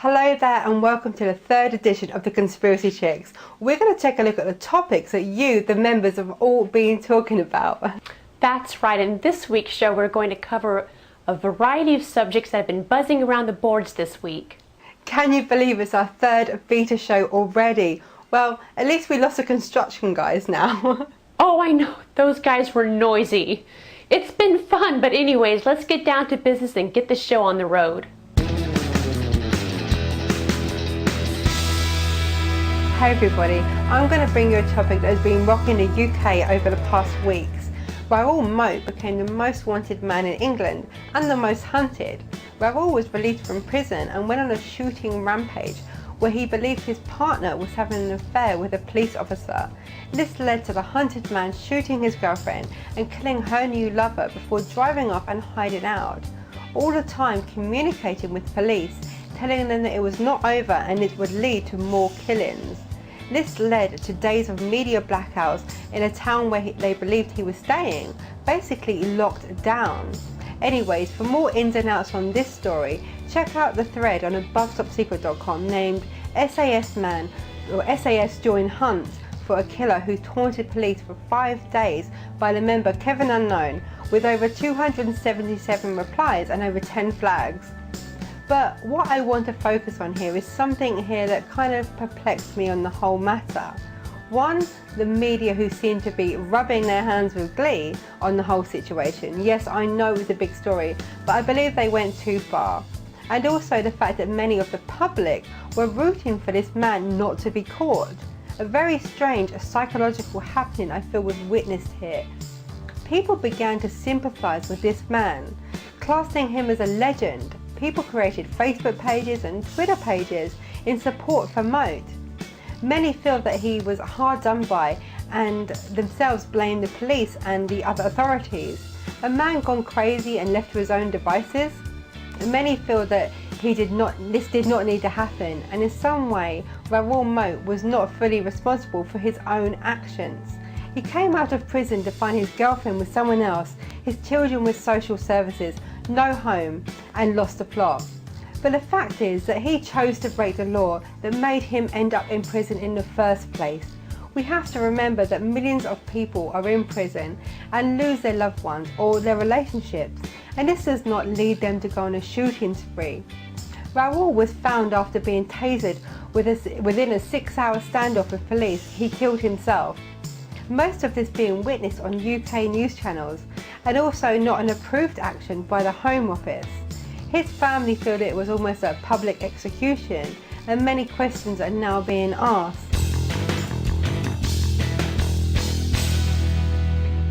Hello there and welcome to the third edition of the Conspiracy Chicks. We're going to take a look at the topics that you, the members, have all been talking about. That's right, in this week's show we're going to cover a variety of subjects that have been buzzing around the boards this week. Can you believe it's our third beta show already? Well, at least we lost the construction guys now. Oh, I know, those guys were noisy. It's been fun, but anyways, let's get down to business and get the show on the road. Hey everybody, I'm going to bring you a topic that has been rocking the UK over the past weeks. Raoul Moat became the most wanted man in England and the most hunted. Raoul was released from prison and went on a shooting rampage where he believed his partner was having an affair with a police officer. This led to the hunted man shooting his girlfriend and killing her new lover before driving off and hiding out. All the time communicating with police, telling them that it was not over and it would lead to more killings. This led to days of media blackouts in a town where they believed he was staying, basically locked down. Anyways, for more ins and outs on this story, check out the thread on abovestopsecret.com named SAS Man or SAS Join Hunt for a killer who taunted police for 5 days by the member Kevin Unknown, with over 277 replies and over 10 flags. But what I want to focus on here is something here that kind of perplexed me on the whole matter. One, the media who seem to be rubbing their hands with glee on the whole situation. Yes, I know it was a big story, but I believe they went too far. And also the fact that many of the public were rooting for this man not to be caught. A very strange psychological happening I feel was witnessed here. People began to sympathise with this man, classing him as a legend. People created Facebook pages and Twitter pages in support for Moat. Many feel that he was hard done by and themselves blame the police and the other authorities. A man gone crazy and left to his own devices. Many feel that this did not need to happen, and in some way Raoul Moat was not fully responsible for his own actions. He came out of prison to find his girlfriend with someone else, his children with social services, no home, and lost the plot. But the fact is that he chose to break the law that made him end up in prison in the first place. We have to remember that millions of people are in prison and lose their loved ones or their relationships, and this does not lead them to go on a shooting spree. Raoul was found after being tasered within a 6-hour standoff with police. He killed himself. Most of this being witnessed on UK news channels, and also not an approved action by the Home Office. His family feel that it was almost a public execution, and many questions are now being asked.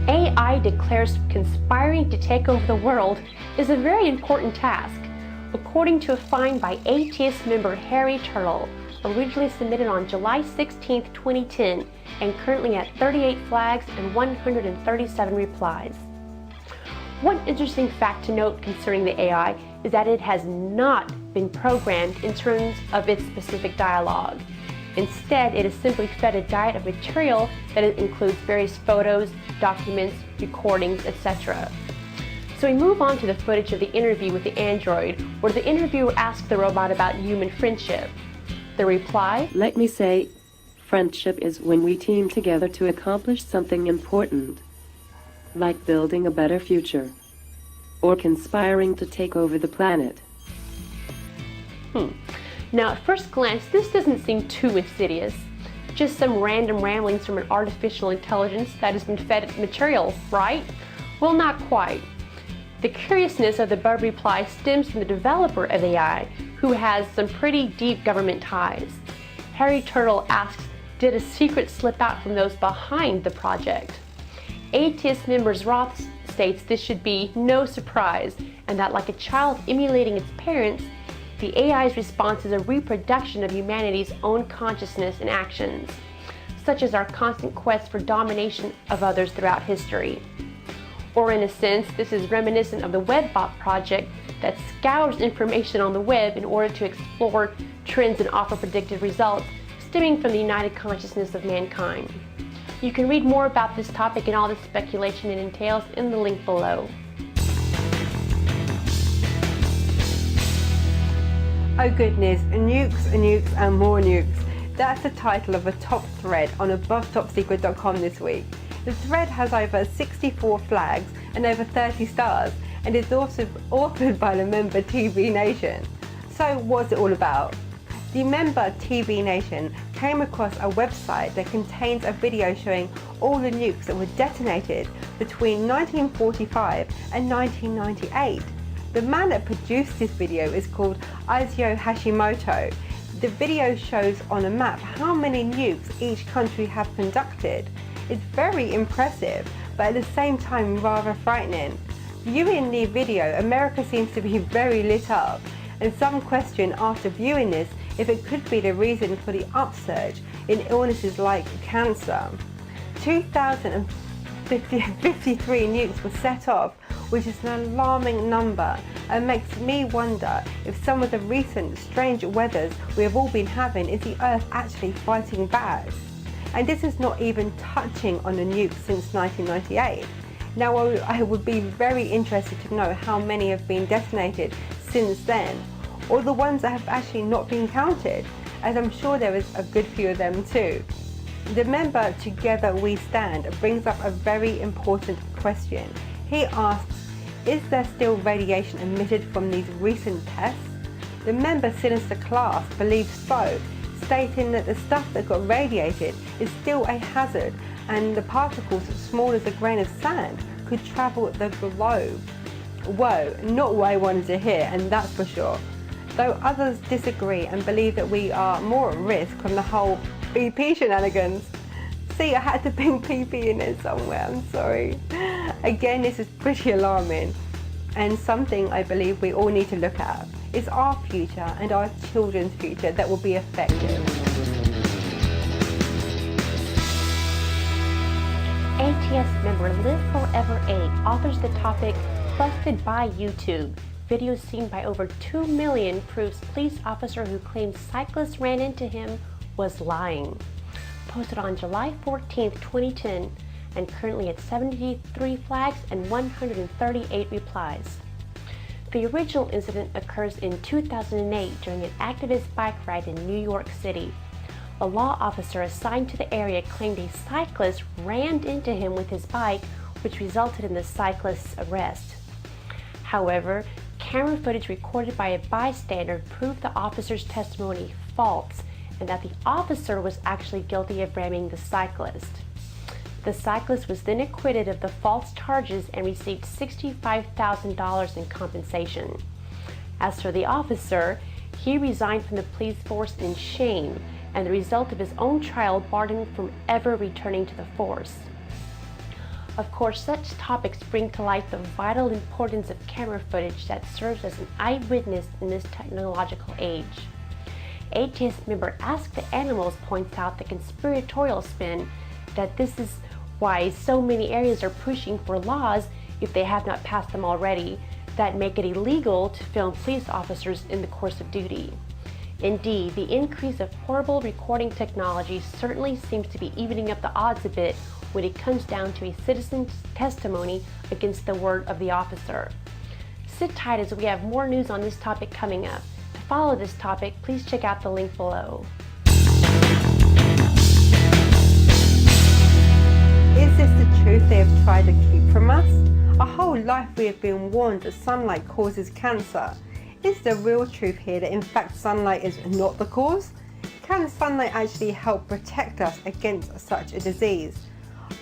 AI declares conspiring to take over the world is a very important task, according to a find by ATS member Harry Turtle, originally submitted on July 16, 2010, and currently at 38 flags and 137 replies. One interesting fact to note concerning the AI is that it has not been programmed in terms of its specific dialogue. Instead, it is simply fed a diet of material that includes various photos, documents, recordings, etc. So we move on to the footage of the interview with the android, where the interviewer asked the robot about human friendship. The reply, "Let me say, friendship is when we team together to accomplish something important, like building a better future, or conspiring to take over the planet." Now at first glance, this doesn't seem too insidious. Just some random ramblings from an artificial intelligence that has been fed material, right? Well, not quite. The curiousness of the above reply stems from the developer of AI, who has some pretty deep government ties. Harry Turtle asks, did a secret slip out from those behind the project? ATS members Roth states this should be no surprise, and that like a child emulating its parents, the AI's response is a reproduction of humanity's own consciousness and actions, such as our constant quest for domination of others throughout history. Or in a sense, this is reminiscent of the Webbot project that scours information on the web in order to explore trends and offer predictive results stemming from the united consciousness of mankind. You can read more about this topic and all the speculation it entails in the link below. Oh goodness, nukes, nukes and more nukes. That's the title of a top thread on AboveTopSecret.com this week. The thread has over 64 flags and over 30 stars and is also authored by the member TB Nation. So what's it all about? The member TB Nation came across a website that contains a video showing all the nukes that were detonated between 1945 and 1998. The man that produced this video is called Izio Hashimoto. The video shows on a map how many nukes each country have conducted. It's very impressive, but at the same time rather frightening. Viewing the video, America seems to be very lit up, and some question after viewing this if it could be the reason for the upsurge in illnesses like cancer. 2,053 nukes were set off, which is an alarming number and makes me wonder if some of the recent strange weathers we have all been having is the Earth actually fighting back. And this is not even touching on the nukes since 1998. Now I would be very interested to know how many have been detonated since then, or the ones that have actually not been counted, as I'm sure there is a good few of them too. The member Together We Stand brings up a very important question. He asks, is there still radiation emitted from these recent tests? The member Sinister Class believes so, stating that the stuff that got radiated is still a hazard and the particles as small as a grain of sand could travel the globe. Whoa, not what I wanted to hear, and that's for sure. Though others disagree and believe that we are more at risk from the whole BP shenanigans. See, I had to bring PP in there somewhere, I'm sorry. Again, this is pretty alarming and something I believe we all need to look at. It's our future and our children's future that will be affected. ATS member Live Forever 8 authors the topic Busted by YouTube. Video seen by over 2 million proves police officer who claims cyclists ran into him was lying. Posted on July 14, 2010, and currently at 73 flags and 138 replies. The original incident occurs in 2008 during an activist bike ride in New York City. A law officer assigned to the area claimed a cyclist rammed into him with his bike, which resulted in the cyclist's arrest. However, camera footage recorded by a bystander proved the officer's testimony false and that the officer was actually guilty of ramming the cyclist. The cyclist was then acquitted of the false charges and received $65,000 in compensation. As for the officer, he resigned from the police force in shame, and the result of his own trial barred him from ever returning to the force. Of course, such topics bring to light the vital importance of camera footage that serves as an eyewitness in this technological age. ATS member Ask the Animals points out the conspiratorial spin that this is why so many areas are pushing for laws, if they have not passed them already, that make it illegal to film police officers in the course of duty. Indeed, the increase of portable recording technology certainly seems to be evening up the odds a bit when it comes down to a citizen's testimony against the word of the officer. Sit tight as we have more news on this topic coming up. To follow this topic, please check out the link below. Is this the truth they have tried to keep from us? Our whole life we have been warned that sunlight causes cancer. Is the real truth here that in fact sunlight is not the cause? Can sunlight actually help protect us against such a disease?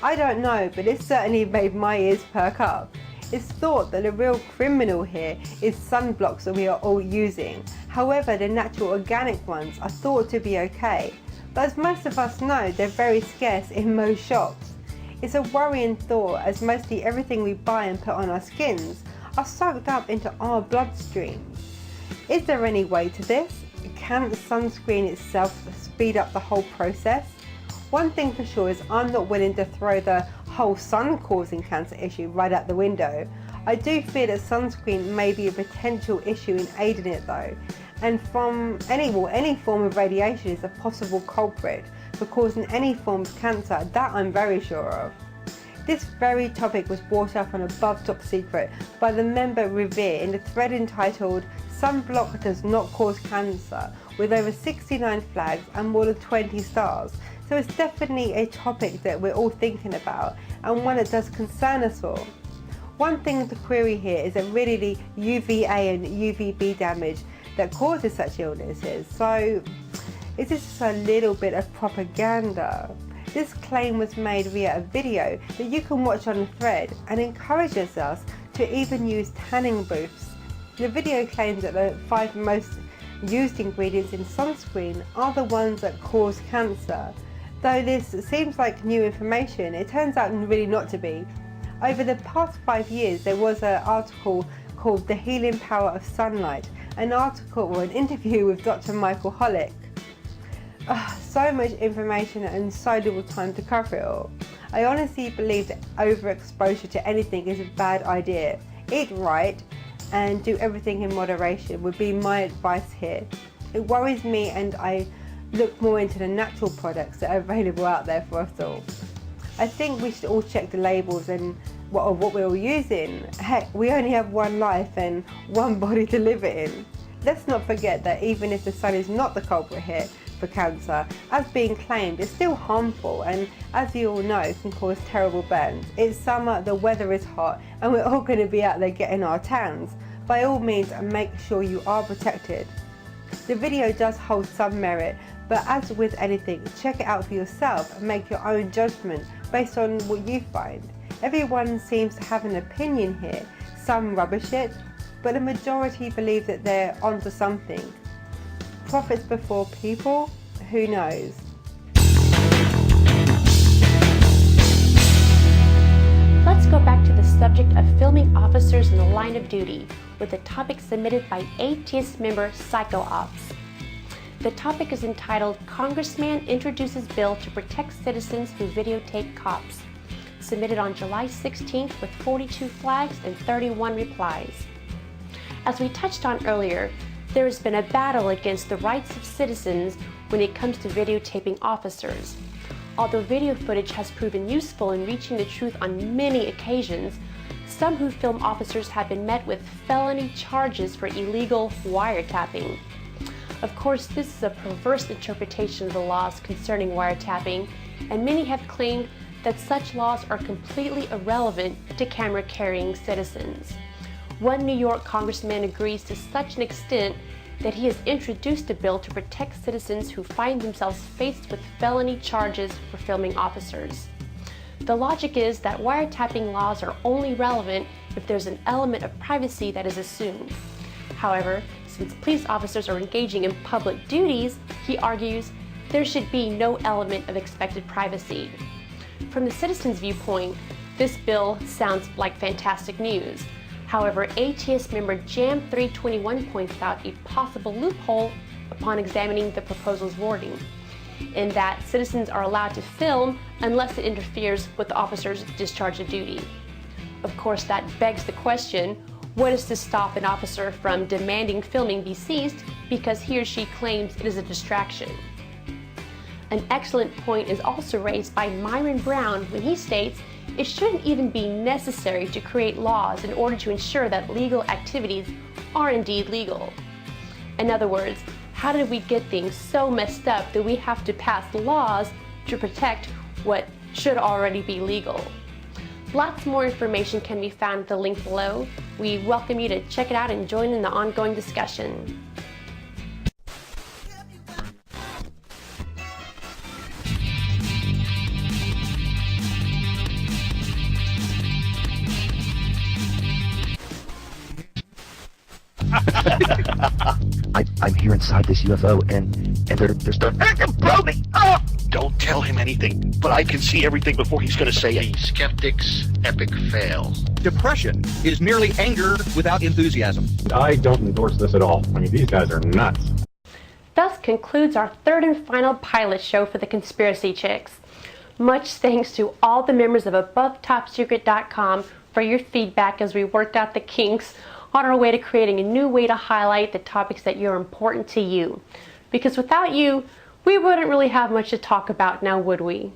I don't know, but it certainly made my ears perk up. It's thought that the real criminal here is sunblocks that we are all using. However, the natural organic ones are thought to be okay. But as most of us know, they're very scarce in most shops. It's a worrying thought, as mostly everything we buy and put on our skins are soaked up into our bloodstream. Is there any way to this? Can the sunscreen itself speed up the whole process? One thing for sure is I'm not willing to throw the whole sun causing cancer issue right out the window. I do fear that sunscreen may be a potential issue in aiding it though, and from any form of radiation is a possible culprit for causing any form of cancer, that I'm very sure of. This very topic was brought up on Above Top Secret by the member Revere in the thread entitled "Sunblock Does Not Cause Cancer," with over 69 flags and more than 20 stars. So it's definitely a topic that we're all thinking about, and one that does concern us all. One thing to query here is that really the UVA and UVB damage that causes such illnesses. So is this just a little bit of propaganda? This claim was made via a video that you can watch on the thread and encourages us to even use tanning booths. The video claims that the 5 most used ingredients in sunscreen are the ones that cause cancer. Though this seems like new information, it turns out really not to be. Over the past 5 years, there was an article called "The Healing Power of Sunlight," an article or an interview with Dr. Michael Hollick. So much information and so little time to cover it all. I honestly believe that overexposure to anything is a bad idea. Eat right and do everything in moderation would be my advice here. It worries me, and I look more into the natural products that are available out there for us all. I think we should all check the labels and what we're all using. Heck, we only have one life and one body to live it in. Let's not forget that even if the sun is not the culprit here for cancer, as being claimed, it's still harmful, and as you all know, can cause terrible burns. It's summer, the weather is hot, and we're all going to be out there getting our tans. By all means, make sure you are protected. The video does hold some merit, but as with anything, check it out for yourself and make your own judgment based on what you find. Everyone seems to have an opinion here. Some rubbish it, but the majority believe that they're onto something. Profits before people? Who knows? Let's go back to the subject of filming officers in the line of duty with a topic submitted by ATS member Psycho Ops. The topic is entitled "Congressman Introduces Bill to Protect Citizens Who Videotape Cops," submitted on July 16th with 42 flags and 31 replies. As we touched on earlier, there has been a battle against the rights of citizens when it comes to videotaping officers. Although video footage has proven useful in reaching the truth on many occasions, some who film officers have been met with felony charges for illegal wiretapping. Of course, this is a perverse interpretation of the laws concerning wiretapping, and many have claimed that such laws are completely irrelevant to camera-carrying citizens. One New York congressman agrees to such an extent that he has introduced a bill to protect citizens who find themselves faced with felony charges for filming officers. The logic is that wiretapping laws are only relevant if there's an element of privacy that is assumed. However, since police officers are engaging in public duties, he argues, there should be no element of expected privacy. From the citizen's viewpoint, this bill sounds like fantastic news. However, ATS member Jam 321 points out a possible loophole upon examining the proposal's wording, in that citizens are allowed to film unless it interferes with the officer's discharge of duty. Of course, that begs the question, what is to stop an officer from demanding filming be ceased because he or she claims it is a distraction? An excellent point is also raised by Myron Brown when he states it shouldn't even be necessary to create laws in order to ensure that legal activities are indeed legal. In other words, how did we get things so messed up that we have to pass laws to protect what should already be legal? Lots more information can be found at the link below. We welcome you to check it out and join in the ongoing discussion. I'm here inside this UFO, and they're starting to blow me up. Don't tell him anything, but I can see everything before he's going to say it. The skeptic's epic fail. Depression is merely anger without enthusiasm. I don't endorse this at all. I mean, these guys are nuts. Thus concludes our third and final pilot show for the Conspiracy Chicks. Much thanks to all the members of AboveTopSecret.com for your feedback as we worked out the kinks on our way to creating a new way to highlight the topics that are important to you. Because without you, we wouldn't really have much to talk about now, would we?